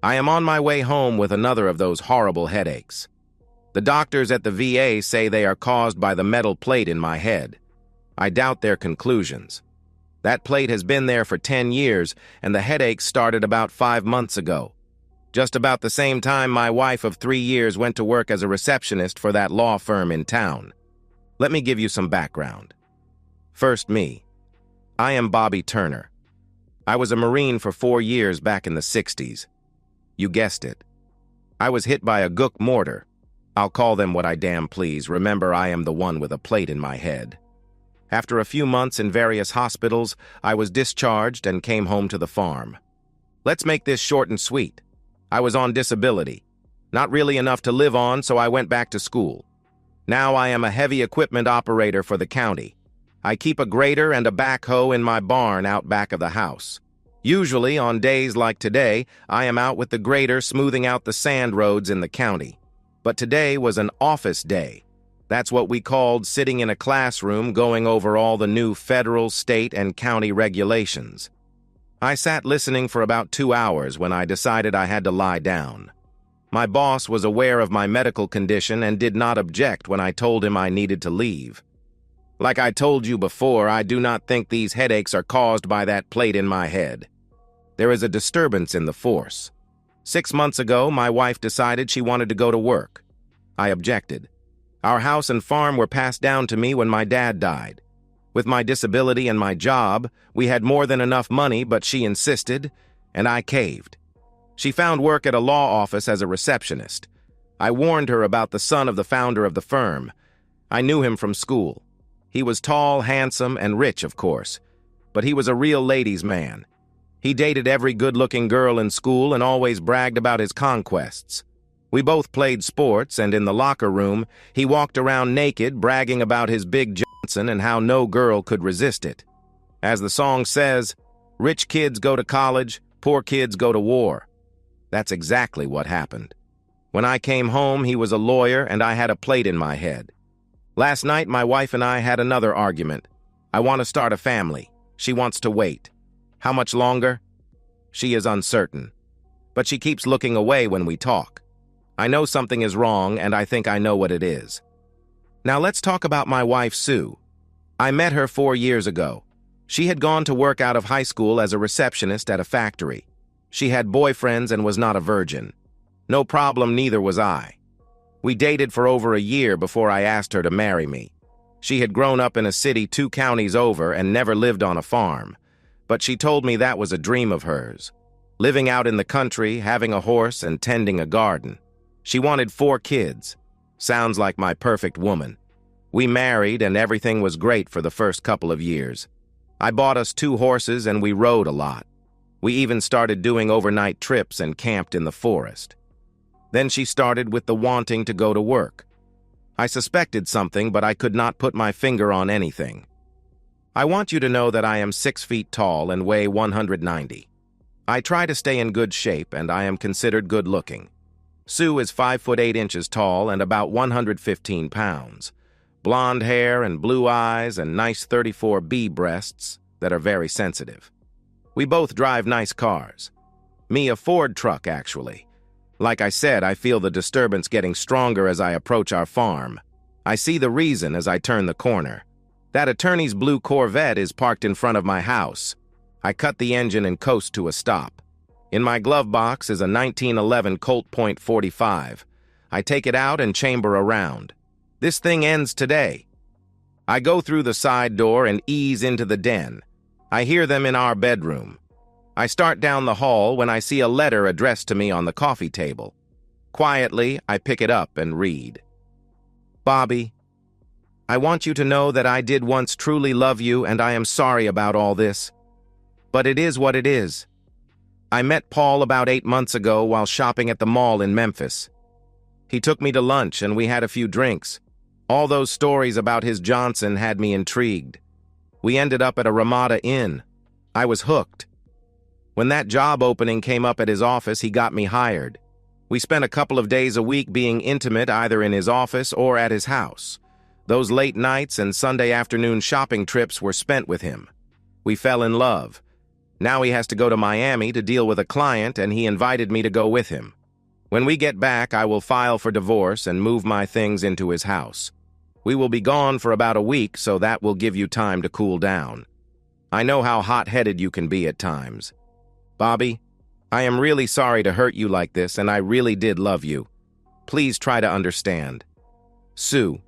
I am on my way home with another of those horrible headaches. The doctors at the VA say they are caused by the metal plate in my head. I doubt their conclusions. That plate has been there for 10 years, and the headaches started about 5 months ago. Just about the same time my wife of 3 years went to work as a receptionist for that law firm in town. Let me give you some background. First, me. I am Bobby Turner. I was a Marine for 4 years back in the 60s. You guessed it. I was hit by a Gook mortar. I'll call them what I damn please. Remember, I am the one with a plate in my head. After a few months in various hospitals, I was discharged and came home to the farm. Let's make this short and sweet. I was on disability. Not really enough to live on, so I went back to school. Now I am a heavy equipment operator for the county. I keep a grader and a backhoe in my barn out back of the house. Usually, on days like today, I am out with the grader smoothing out the sand roads in the county. But today was an office day. That's what we called sitting in a classroom going over all the new federal, state, and county regulations. I sat listening for about 2 hours when I decided I had to lie down. My boss was aware of my medical condition and did not object when I told him I needed to leave. Like I told you before, I do not think these headaches are caused by that plate in my head. There is a disturbance in the force. 6 months ago, my wife decided she wanted to go to work. I objected. Our house and farm were passed down to me when my dad died. With my disability and my job, we had more than enough money, but she insisted, and I caved. She found work at a law office as a receptionist. I warned her about the son of the founder of the firm. I knew him from school. He was tall, handsome, and rich, of course, but he was a real ladies' man. He dated every good-looking girl in school and always bragged about his conquests. We both played sports, and in the locker room, he walked around naked, bragging about his big Johnson and how no girl could resist it. As the song says, rich kids go to college, poor kids go to war. That's exactly what happened. When I came home, he was a lawyer, and I had a plate in my head. Last night, my wife and I had another argument. I want to start a family. She wants to wait. How much longer? She is uncertain. But she keeps looking away when we talk. I know something is wrong, and I think I know what it is. Now let's talk about my wife, Sue. I met her 4 years ago. She had gone to work out of high school as a receptionist at a factory. She had boyfriends and was not a virgin. No problem, neither was I. We dated for over a year before I asked her to marry me. She had grown up in a city 2 counties over and never lived on a farm. But she told me that was a dream of hers. Living out in the country, having a horse, and tending a garden. She wanted 4 kids. Sounds like my perfect woman. We married, and everything was great for the first couple of years. I bought us 2 horses, and we rode a lot. We even started doing overnight trips and camped in the forest. Then she started with the wanting to go to work. I suspected something, but I could not put my finger on anything. I want you to know that I am 6 feet tall and weigh 190. I try to stay in good shape, and I am considered good-looking. Sue is 5 foot 8 inches tall and about 115 pounds. Blonde hair and blue eyes and nice 34B breasts that are very sensitive. We both drive nice cars. Me a Ford truck, actually. Like I said, I feel the disturbance getting stronger as I approach our farm. I see the reason as I turn the corner. That attorney's blue Corvette is parked in front of my house. I cut the engine and coast to a stop. In my glove box is a 1911 Colt .45. I take it out and chamber around. This thing ends today. I go through the side door and ease into the den. I hear them in our bedroom. I start down the hall when I see a letter addressed to me on the coffee table. Quietly, I pick it up and read. Bobby, I want you to know that I did once truly love you, and I am sorry about all this. But it is what it is. I met Paul about 8 months ago while shopping at the mall in Memphis. He took me to lunch and we had a few drinks. All those stories about his Johnson had me intrigued. We ended up at a Ramada Inn. I was hooked. When that job opening came up at his office, he got me hired. We spent a couple of days a week being intimate either in his office or at his house. Those late nights and Sunday afternoon shopping trips were spent with him. We fell in love. Now he has to go to Miami to deal with a client, and he invited me to go with him. When we get back, I will file for divorce and move my things into his house. We will be gone for about a week, so that will give you time to cool down. I know how hot-headed you can be at times. Bobby, I am really sorry to hurt you like this, and I really did love you. Please try to understand. Sue.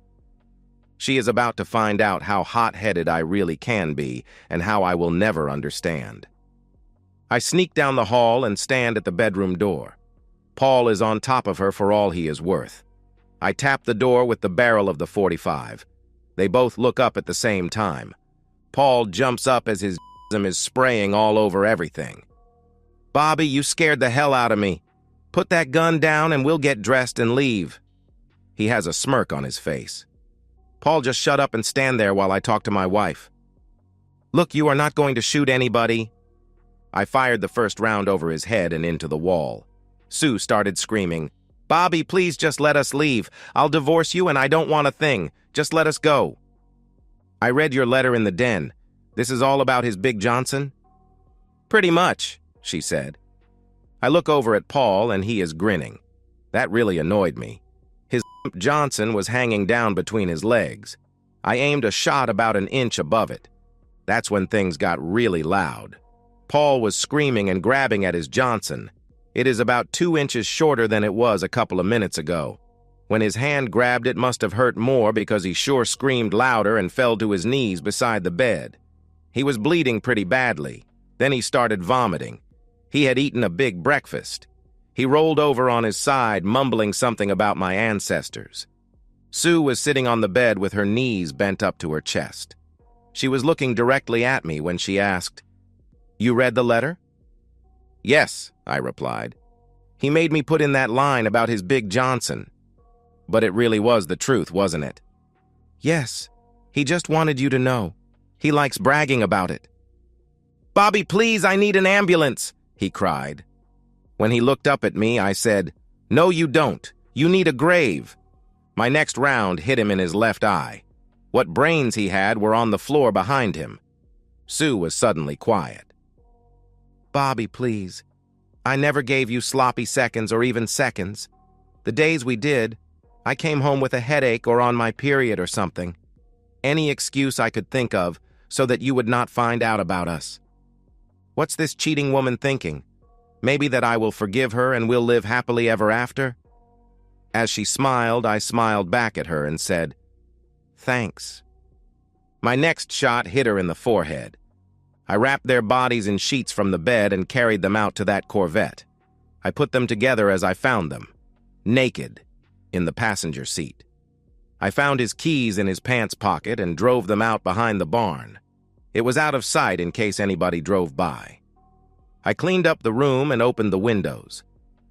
She is about to find out how hot-headed I really can be and how I will never understand. I sneak down the hall and stand at the bedroom door. Paul is on top of her for all he is worth. I tap the door with the barrel of the .45. They both look up at the same time. Paul jumps up as his is spraying all over everything. Bobby, you scared the hell out of me. Put that gun down and we'll get dressed and leave. He has a smirk on his face. Paul, just shut up and stand there while I talk to my wife. Look, you are not going to shoot anybody. I fired the first round over his head and into the wall. Sue started screaming, Bobby, please just let us leave. I'll divorce you and I don't want a thing. Just let us go. I read your letter in the den. This is all about his Big Johnson? Pretty much, she said. I look over at Paul and he is grinning. That really annoyed me. His Johnson was hanging down between his legs. I aimed a shot about an inch above it. That's when things got really loud. Paul was screaming and grabbing at his Johnson. It is about 2 inches shorter than it was a couple of minutes ago. When his hand grabbed it must have hurt more because he sure screamed louder and fell to his knees beside the bed. He was bleeding pretty badly. Then he started vomiting. He had eaten a big breakfast. He rolled over on his side, mumbling something about my ancestors. Sue was sitting on the bed with her knees bent up to her chest. She was looking directly at me when she asked, You read the letter? Yes, I replied. He made me put in that line about his Big Johnson. But it really was the truth, wasn't it? Yes. He just wanted you to know. He likes bragging about it. Bobby, please, I need an ambulance, he cried. When he looked up at me, I said, No, you don't. You need a grave. My next round hit him in his left eye. What brains he had were on the floor behind him. Sue was suddenly quiet. Bobby, please. I never gave you sloppy seconds or even seconds. The days we did, I came home with a headache or on my period or something. Any excuse I could think of so that you would not find out about us. What's this cheating woman thinking? Maybe that I will forgive her and we'll live happily ever after? As she smiled, I smiled back at her and said, Thanks. My next shot hit her in the forehead. I wrapped their bodies in sheets from the bed and carried them out to that Corvette. I put them together as I found them, naked, in the passenger seat. I found his keys in his pants pocket and drove them out behind the barn. It was out of sight in case anybody drove by. I cleaned up the room and opened the windows.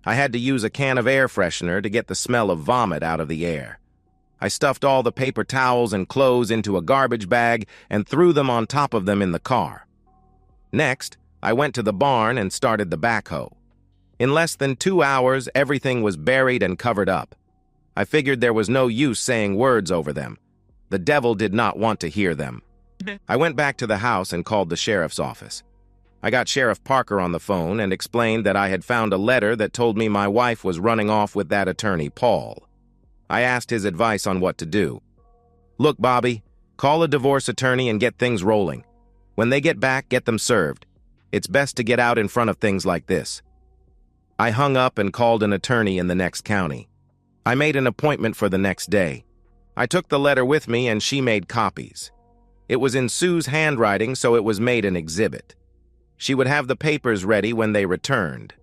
I had to use a can of air freshener to get the smell of vomit out of the air. I stuffed all the paper towels and clothes into a garbage bag and threw them on top of them in the car. Next, I went to the barn and started the backhoe. In less than 2 hours, everything was buried and covered up. I figured there was no use saying words over them. The devil did not want to hear them. I went back to the house and called the sheriff's office. I got Sheriff Parker on the phone and explained that I had found a letter that told me my wife was running off with that attorney, Paul. I asked his advice on what to do. Look, Bobby, call a divorce attorney and get things rolling. When they get back, get them served. It's best to get out in front of things like this. I hung up and called an attorney in the next county. I made an appointment for the next day. I took the letter with me and she made copies. It was in Sue's handwriting, so it was made an exhibit. She would have the papers ready when they returned.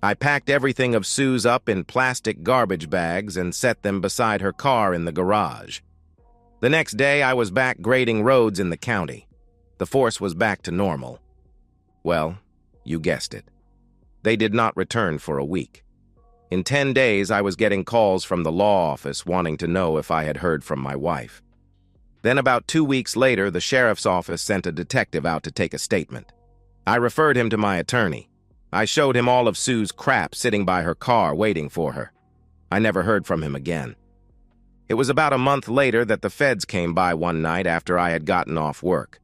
I packed everything of Sue's up in plastic garbage bags and set them beside her car in the garage. The next day, I was back grading roads in the county. The force was back to normal. Well, you guessed it. They did not return for a week. In 10 days, I was getting calls from the law office wanting to know if I had heard from my wife. Then about 2 weeks later, the sheriff's office sent a detective out to take a statement. I referred him to my attorney. I showed him all of Sue's crap sitting by her car waiting for her. I never heard from him again. It was about a month later that the feds came by one night after I had gotten off work.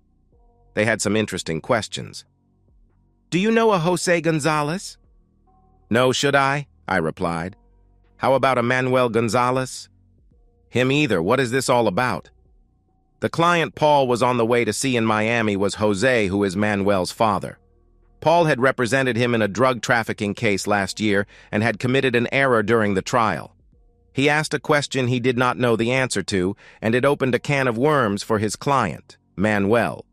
They had some interesting questions. Do you know a Jose Gonzalez? No, should I? I replied. How about a Manuel Gonzalez? Him either. What is this all about? The client Paul was on the way to see in Miami was Jose, who is Manuel's father. Paul had represented him in a drug trafficking case last year and had committed an error during the trial. He asked a question he did not know the answer to, and it opened a can of worms for his client, Manuel.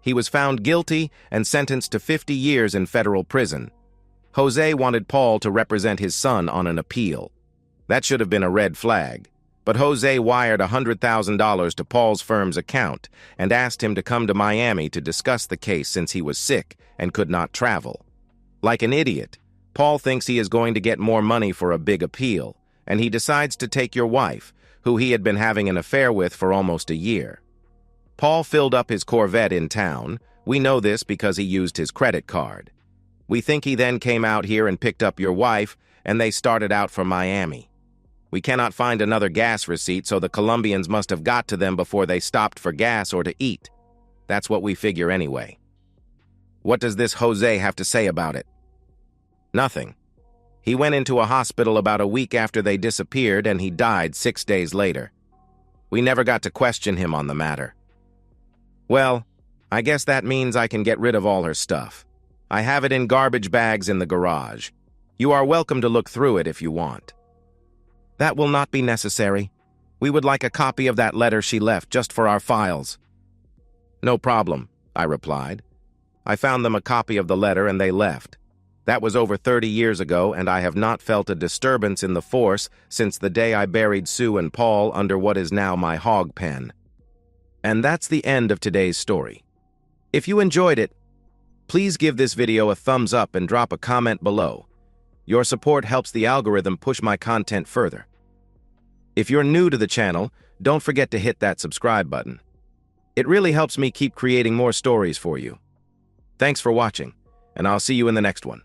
He was found guilty and sentenced to 50 years in federal prison. Jose wanted Paul to represent his son on an appeal. That should have been a red flag, but Jose wired $100,000 to Paul's firm's account and asked him to come to Miami to discuss the case since he was sick and could not travel. Like an idiot, Paul thinks he is going to get more money for a big appeal, and he decides to take your wife, who he had been having an affair with for almost a year. Paul filled up his Corvette in town. We know this because he used his credit card. We think he then came out here and picked up your wife, and they started out for Miami. We cannot find another gas receipt, so the Colombians must have got to them before they stopped for gas or to eat. That's what we figure anyway. What does this Jose have to say about it? Nothing. He went into a hospital about a week after they disappeared, and he died 6 days later. We never got to question him on the matter. Well, I guess that means I can get rid of all her stuff. I have it in garbage bags in the garage. You are welcome to look through it if you want. That will not be necessary. We would like a copy of that letter she left just for our files. No problem, I replied. I found them a copy of the letter and they left. That was over 30 years ago, and I have not felt a disturbance in the force since the day I buried Sue and Paul under what is now my hog pen. And that's the end of today's story. If you enjoyed it, please give this video a thumbs up and drop a comment below. Your support helps the algorithm push my content further. If you're new to the channel, don't forget to hit that subscribe button. It really helps me keep creating more stories for you. Thanks for watching, and I'll see you in the next one.